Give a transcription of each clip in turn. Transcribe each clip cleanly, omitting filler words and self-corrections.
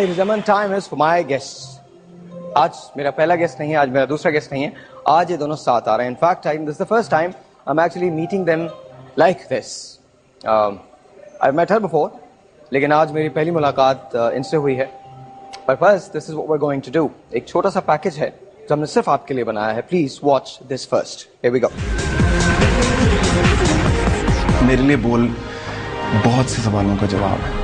ladies and gentlemen, time is for my guests. आज मेरा पहला गेस्ट नहीं है, आज मेरा दूसरा गेस्ट नहीं है, आज ये दोनों साथ आ रहे हैं. In fact this is the first time I'm actually meeting them like this. I've met her before, लेकिन आज मेरी पहली मुलाकात इनसे हुई है. But first, this is what we're going to do. एक छोटा सा पैकेज है जो हमने सिर्फ आपके लिए बनाया है. Please watch this first. Here we go. मेरे लिए बोल बहुत से सवालों का जवाब है.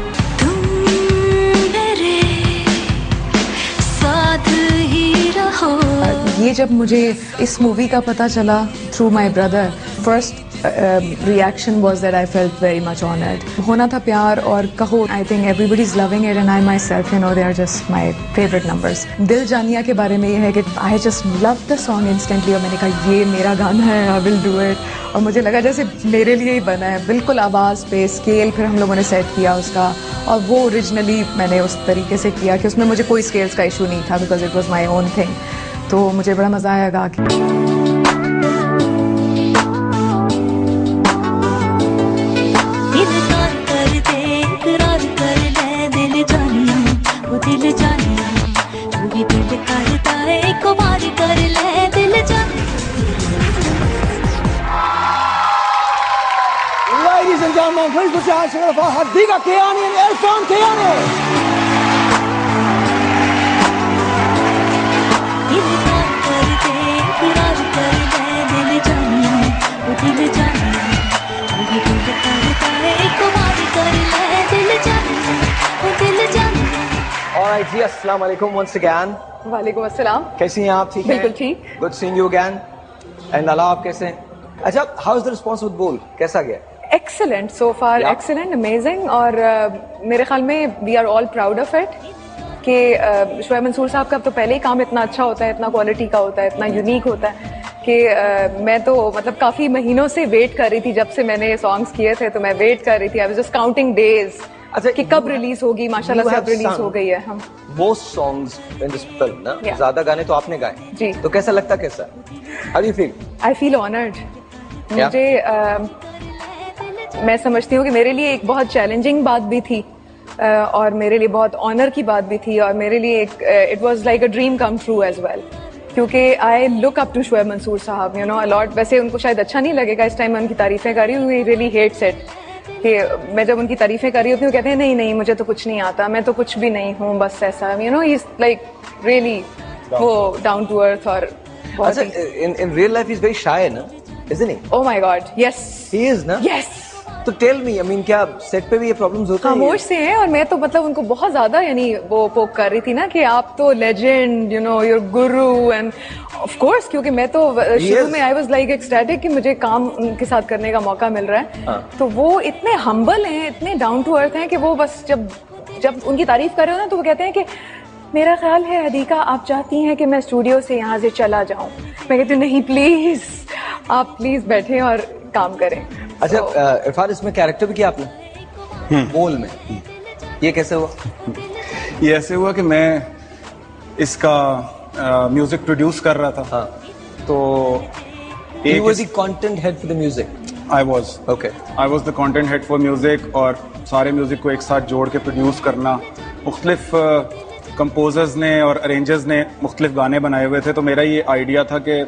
ये जब मुझे इस मूवी का पता चला through my brother, first reaction was that I felt very much honoured. होना था प्यार और कहो, I think everybody is loving it and I myself, you know, they are just my favourite numbers. Dil Janiya के बारे में ये है कि I just love the song instantly और मैंने कहा ये मेरा गाना है, आई विल डू इट. और मुझे लगा जैसे मेरे लिए ही बना है, बिल्कुल आवाज़ पे स्केल फिर हम लोगों ने सेट किया उसका, और वो ओरिजिनली मैंने उस तरीके से किया कि उसमें मुझे कोई स्केल्स का इशू नहीं था because it was my own thing. तो मुझे बड़ा मज़ा आया गा के. Ladies and gentlemen, please put your hands together for Hadiqa Kayani and Irfan Kayani. Alright, जी अस्सलाम वालेकुम once again. वालेकुम अस्सलाम. कैसी हैं आप? ठीक हैं? बिल्कुल ठीक. Good seeing you again. And अला आप कैसे हैं? अच्छा, how's the response with बोल? कैसा गया? Excellent so far, excellent, amazing. और मेरे ख्याल में we are all proud of it कि शोएब मंसूर साहब का तो पहले ही काम इतना अच्छा होता है, इतना क्वालिटी का होता है, इतना यूनिक होता है कि मैं तो मतलब काफ़ी महीनों से वेट कर रही थी. जब से मैंने ये सॉन्ग्स किए थे तो मैं वेट कर रही थी. I was just counting days कि कब रिलीज होगी. माशाल्लाह से अब रिलीज हो गई है. हम most songs in this film ना, ज्यादा गाने तो आपने गाए जी. तो कैसा लगता, कैसा how do you feel? I feel honoured. मुझे मैं समझती हूँ कि मेरे लिए एक बहुत चैलेंजिंग बात भी थी और मेरे लिए बहुत ऑनर की बात भी थी और मेरे लिए एक it was like a dream come true as well, क्योंकि I look up to Shoaib Mansoor साहब, यू नो, अलॉट. वैसे उनको शायद अच्छा नहीं लगेगा इस टाइम मैं उनकी तारीफें कर रही हूँ. ही रियली हेट्स इट कि मैं जब उनकी तारीफें कर रही होती हूँ कहते हैं नहीं नहीं मुझे तो कुछ नहीं आता, मैं तो कुछ भी नहीं हूँ, बस ऐसा, you know, he is like really वो डाउन टू अर्थ. और in real life he is very shy ना, isn't he? Oh my God, yes. He is ना? Yes. तो टेल मी, आई मीन क्या सेट पे भी ये प्रॉब्लम्स होते हैं? खामोश से हैं. और मैं तो मतलब उनको बहुत ज्यादा यानी वो पोक कर रही थी ना कि आप तो legend, you know, your Guru. End of course क्योंकि मैं तो शुरू में आई वाज लाइक एक्सटैटिक कि मुझे काम उनके साथ करने का मौका मिल रहा है. तो वो इतने हम्बल हैं, इतने डाउन टू अर्थ हैं कि वो बस जब उनकी तारीफ कर रहे हो ना तो वो कहते हैं कि मेरा ख्याल है हदीका आप चाहती हैं कि मैं स्टूडियो से यहाँ से चला जाऊँ. मैं कहती हूँ नहीं प्लीज, आप प्लीज बैठे और काम करें. अच्छा इरफान, इसमें कैरेक्टर भी किया आपने बोल में, ये कैसे हुआ? ये ऐसे हुआ कि मैं इसका म्यूजिक प्रोड्यूस कर रहा था. तो You were the content head for the music. I was. Okay. I was the content head for music और सारे म्यूजिक को एक साथ जोड़ के प्रोड्यूस करना. मुख्तलिफ कंपोजर्स ने और अरेंजर्स ने मुख्तलिफ गाने बनाए हुए थे, तो मेरा ये आइडिया था कि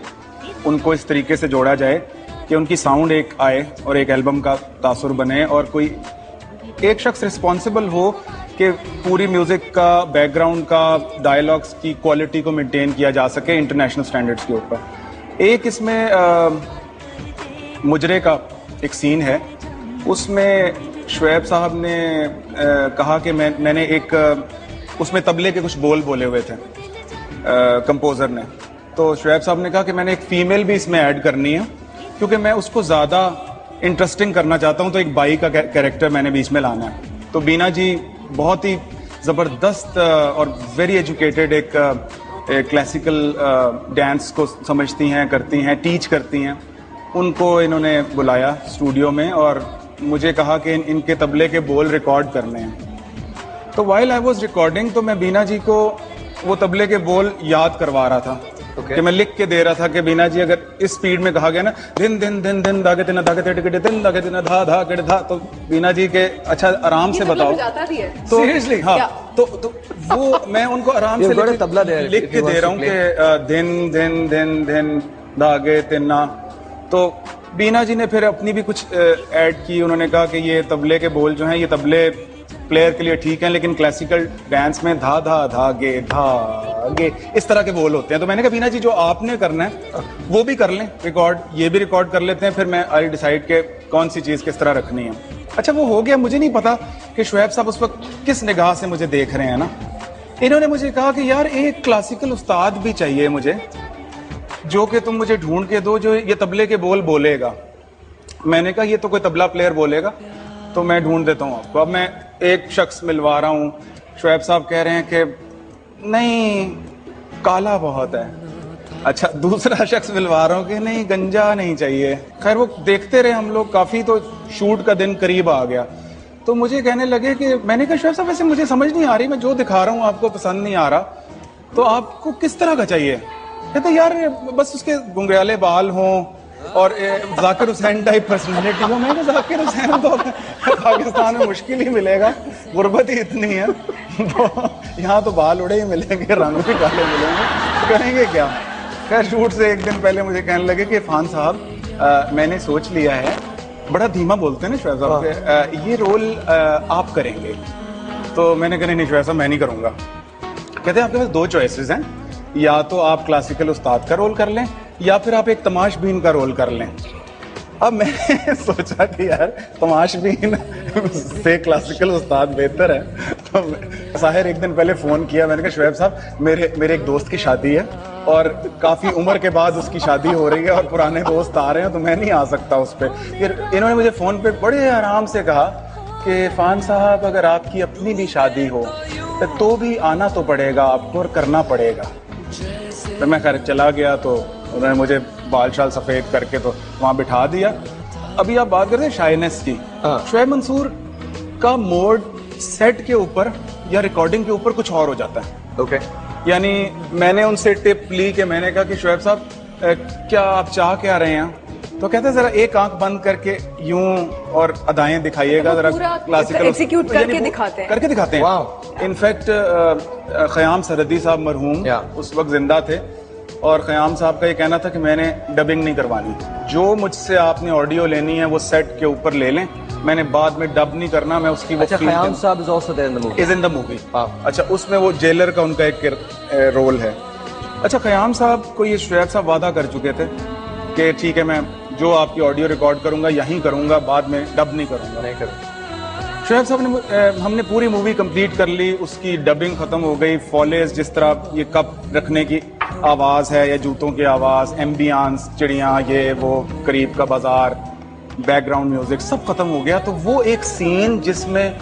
उनको इस तरीके से जोड़ा जाए कि उनकी साउंड एक आए और एक एल्बम का तासुर बने और कोई एक शख्स रिस्पॉन्सिबल हो कि पूरी म्यूजिक का, बैकग्राउंड का, डायलॉग्स की क्वालिटी को मेंटेन किया जा सके इंटरनेशनल स्टैंडर्ड्स के ऊपर. एक इसमें मुजरे का एक सीन है, उसमें शोएब साहब ने कहा कि मैंने एक उसमें तबले के कुछ बोल बोले हुए थे कंपोजर ने. तो शोएब साहब ने कहा कि मैंने एक फीमेल भी इसमें ऐड करनी है क्योंकि मैं उसको ज़्यादा इंटरेस्टिंग करना चाहता हूं, तो एक बाई का कैरेक्टर मैंने बीच में लाना है. तो बीना जी बहुत ही ज़बरदस्त और वेरी एजुकेटेड एक क्लासिकल डांस को समझती हैं, करती हैं, टीच करती हैं. उनको इन्होंने बुलाया स्टूडियो में और मुझे कहा कि इनके तबले के बोल रिकॉर्ड करने हैं. तो वाइल आई वॉज रिकॉर्डिंग तो मैं बीना जी को वो तबले के बोल याद करवा रहा था. कि मैं लिख के दे रहा था कि बीना जी अगर इस स्पीड में कहा गया ना दिन दिन दिन दिन दागे दिन दागे टिकट दिन दागे दिन धा धा धा, तो बीना जी के अच्छा आराम से बताओ. जाता भी है. तो सीरियसली हाँ. तो वो मैं उनको आराम से तबला लिख के दे रहा हूँ कि दिन दिन दिन दिन धागे तिन्ना। तो बीना जी ने फिर अपनी भी कुछ ऐड की, उन्होंने कहा कि ये तबले के बोल जो हैं ये तबले प्लेयर के लिए ठीक हैं, लेकिन क्लासिकल डांस में धा धा धागे धागे इस तरह के बोल होते हैं। तो मैंने कहा बीना जी जो आपने करना है वो भी कर लें, रिकॉर्ड ये भी रिकॉर्ड कर लेते हैं, फिर मैं आई डिसाइड के कौन सी चीज़ किस तरह रखनी है। अच्छा वो हो गया, मुझे नहीं पता कि शुएब साहब उस वक्त किस निगाह से मुझे देख रहे हैं ना। इन्होंने मुझे कहा कि यार एक क्लासिकल उस्ताद भी चाहिए मुझे, जो कि तुम मुझे ढूंढ के दो जो ये तबले के बोल बोलेगा। मैंने कहा ये तो कोई तबला प्लेयर बोलेगा, तो मैं ढूंढ देता हूँ आपको। अब मैं एक शख्स मिलवा रहा हूँ, शुएब साहब कह रहे हैं कि नहीं काला बहुत है। अच्छा दूसरा शख्स मिलवा रहा हूँ कि नहीं गंजा नहीं चाहिए। खैर वो देखते रहे हम लोग काफ़ी, तो शूट का दिन करीब आ गया। तो मुझे कहने लगे कि मैंने कहा शुएब साहब वैसे मुझे समझ नहीं आ रही, मैं जो दिखा रहा हूँ आपको पसंद नहीं आ रहा, तो आपको किस तरह का चाहिए? कहते यार बस उसके घुंघराले बाल हों और जाकिर हुसैन टाइप पर्सनालिटी हो। मैं जाकिर हुसैन तो पाकिस्तान में मुश्किल ही मिलेगा, गुर्बत ही इतनी है, तो यहाँ तो बाल उड़े ही मिलेंगे, रंग भी काले मिलेंगे, करेंगे क्या। खैर शूट से एक दिन पहले मुझे कहने लगे कि इरफान साहब मैंने सोच लिया है, बड़ा धीमा बोलते हैं ना शुएब साहब, ये रोल आप करेंगे। तो मैंने कहा नहीं शुएब साहब मैं नहीं करूँगा। कहते आपके पास दो चॉइसेस हैं, या तो आप क्लासिकल उस्ताद का रोल कर लें या फिर आप एक तमाशबीन का रोल कर लें। अब मैंने सोचा कि यार तमाशबीन से क्लासिकल उस्ताद बेहतर है। तो साहिर एक दिन पहले फ़ोन किया, मैंने कहा शुएब साहब मेरे एक दोस्त की शादी है और काफ़ी उम्र के बाद उसकी शादी हो रही है और पुराने दोस्त आ रहे हैं, तो मैं नहीं आ सकता उस पर। फिर इन्होंने मुझे फ़ोन पे बड़े आराम से कहा कि इरफान साहब अगर आपकी अपनी भी शादी हो तो भी आना तो पड़ेगा आपको और करना पड़ेगा। तो मैं खैर चला गया, तो उन्होंने मुझे बाल शाल सफ़ेद करके तो वहाँ बिठा दिया। अभी आप बात करते हैं शाइनेस की, शुएब मंसूर का मोड सेट के ऊपर या रिकॉर्डिंग के ऊपर कुछ और हो जाता है। ओके यानी मैंने उनसे टिप ली कि मैंने कहा कि शुएब साहब क्या आप चाह क्या रहे हैं? तो कहते हैं जरा एक आंख बंद करके यूं और अदाएं दिखाइएगा, जरा क्लासिकल एग्जीक्यूट करके दिखाते हैं। इनफैक्ट ख़याम सरहदी साहब मरहूम उस वक्त जिंदा थे और ख़याम साहब का ये कहना था कि मैंने डबिंग नहीं करवानी, जो मुझसे आपने ऑडियो लेनी है वो सेट के ऊपर ले लें, मैंने बाद में डब नहीं करना, मैं उसकी। अच्छा Khayyam sahab is also there in the movie. Is in the movie. अच्छा उसमें वो जेलर का उनका एक रोल है। अच्छा ख़याम साहब को ये शुएब साहब वादा कर चुके थे कि ठीक है मैं जो आपकी ऑडियो रिकॉर्ड करूंगा यहीं करूंगा, बाद में डब नहीं करूंगा। शुएब साहब ने हमने पूरी मूवी कंप्लीट कर ली, उसकी डबिंग खत्म हो गई, फॉलेज जिस तरह ये कप रखने की आवाज़ है या जूतों की आवाज़, एम्बियंस, चिड़ियाँ, ये वो, करीब का बाजार, बैकग्राउंड म्यूजिक सब खत्म हो गया। तो वो एक सीन जिसमें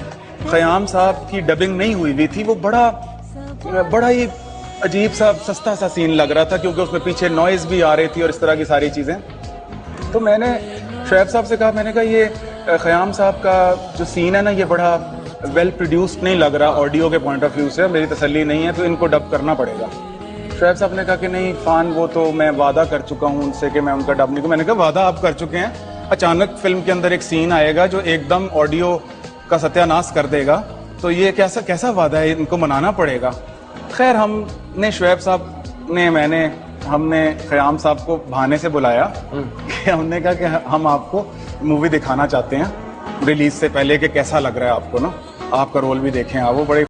ख़याम साहब की डबिंग नहीं हुई हुई थी, वो बड़ा ही अजीब सा सस्ता सा सीन लग रहा था, क्योंकि उसमें पीछे नॉइज भी आ रही थी और इस तरह की सारी चीज़ें। तो मैंने शुएब साहब से कहा, मैंने कहा ये ख़याम साहब का जो सीन है ना ये बड़ा वेल प्रोड्यूस्ड नहीं लग रहा ऑडियो के पॉइंट ऑफ व्यू से, मेरी तसल्ली नहीं है, तो इनको डब करना पड़ेगा। शुएब साहब ने कहा कि नहीं फ़ान वो तो मैं वादा कर चुका हूँ उनसे कि मैं उनका डब नहीं। मैंने कहा वादा आप कर चुके हैं, अचानक फिल्म के अंदर एक सीन आएगा जो एकदम ऑडियो का सत्यानाश कर देगा, तो ये कैसा वादा है, इनको मनाना पड़ेगा। खैर हमने शुएब साहब ने हमने ख़याम साहब को बहाने से बुलाया कि हमने कहा कि हम आपको मूवी दिखाना चाहते हैं रिलीज से पहले कि कैसा लग रहा है आपको ना, आपका रोल भी देखें। वो बड़े